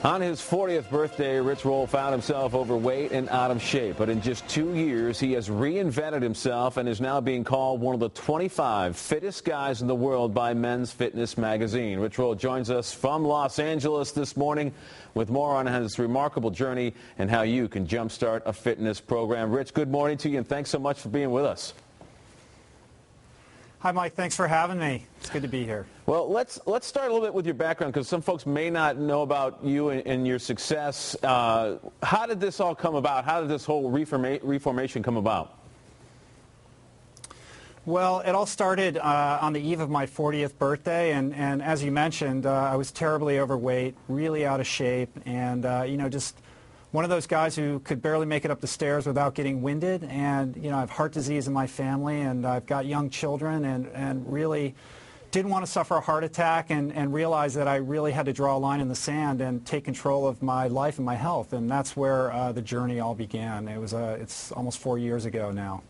On his 40th birthday, Rich Roll found himself overweight and out of shape. But in just 2 years, he has reinvented himself and is now being called one of the 25 fittest guys in the world by Men's Fitness magazine. Rich Roll joins us from Los Angeles this morning with more on his remarkable journey and how you can jumpstart a fitness program. Rich, good morning to you, and thanks so much for being with us. Hi, Mike. Thanks for having me. It's good to be here. Well, let's start a little bit with your background, because some folks may not know about you and your success. How did this all come about? How did this whole reformation come about? Well, it all started on the eve of my 40th birthday, and as you mentioned, I was terribly overweight, really out of shape, and just one of those guys who could barely make it up the stairs without getting winded. And I have heart disease in my family, and I've got young children, and really didn't want to suffer a heart attack, and realized that I really had to draw a line in the sand and take control of my life and my health. And that's where the journey all began. It's almost 4 years ago now.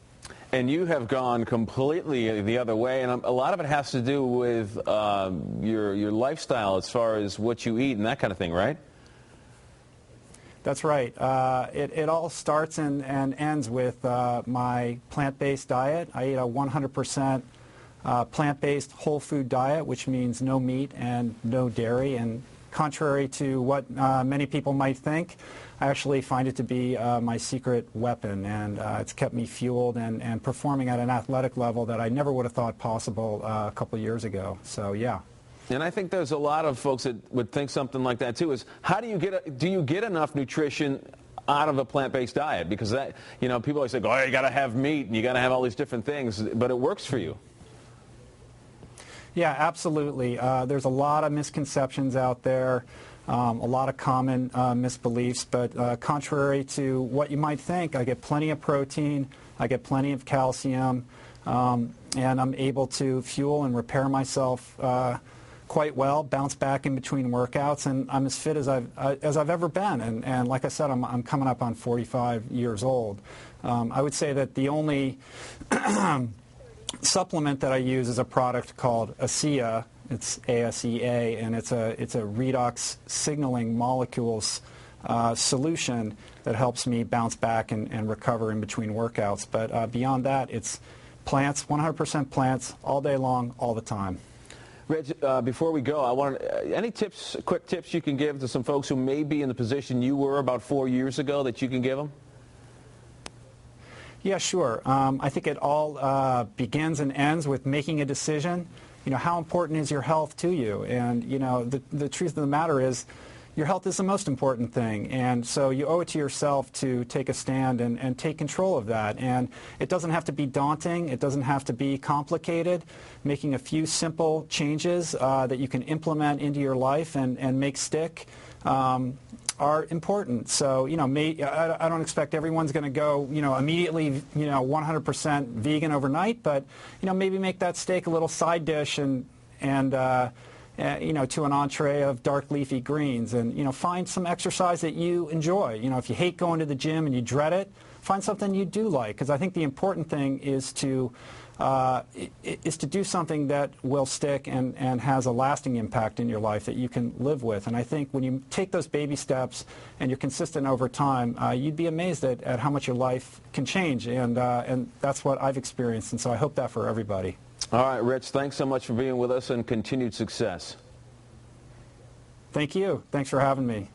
And you have gone completely the other way, and a lot of it has to do with your lifestyle as far as what you eat and that kind of thing, right? That's right. It all starts and ends with my plant-based diet. I eat a 100% plant-based whole food diet, which means no meat and no dairy. And contrary to what many people might think, I actually find it to be my secret weapon, and it's kept me fueled and performing at an athletic level that I never would have thought possible a couple years ago. So, yeah. And I think there's a lot of folks that would think something like that too. Is how do you get enough nutrition out of a plant-based diet? Because that, people always say, oh, you got to have meat and you got to have all these different things, but it works for you. Yeah, absolutely. There's a lot of misconceptions out there, a lot of common misbeliefs, but contrary to what you might think, I get plenty of protein, I get plenty of calcium, and I'm able to fuel and repair myself quite well, bounce back in between workouts, and I'm as fit as I've ever been. And like I said, I'm coming up on 45 years old. I would say that the only supplement that I use is a product called ASEA. It's ASEA, and it's a redox signaling molecules solution that helps me bounce back and recover in between workouts. But beyond that, it's plants, 100% plants, all day long, all the time. Reg, before we go, I want any quick tips you can give to some folks who may be in the position you were about 4 years ago that you can give them? Yeah, sure. I think it all begins and ends with making a decision. How important is your health to you? And, the truth of the matter is your health is the most important thing. And so you owe it to yourself to take a stand and take control of that. And it doesn't have to be daunting. It doesn't have to be complicated. Making a few simple changes that you can implement into your life and make stick are important. So, I don't expect everyone's going to go, immediately, 100% vegan overnight, but, maybe make that steak a little side dish and to an entree of dark leafy greens, and find some exercise that you enjoy. If you hate going to the gym and you dread it, find something you do like, because I think the important thing is to do something that will stick and has a lasting impact in your life that you can live with. And I think when you take those baby steps and you're consistent over time, you'd be amazed at how much your life can change, and that's what I've experienced, and so I hope that for everybody. All right, Rich, thanks so much for being with us, and continued success. Thank you. Thanks for having me.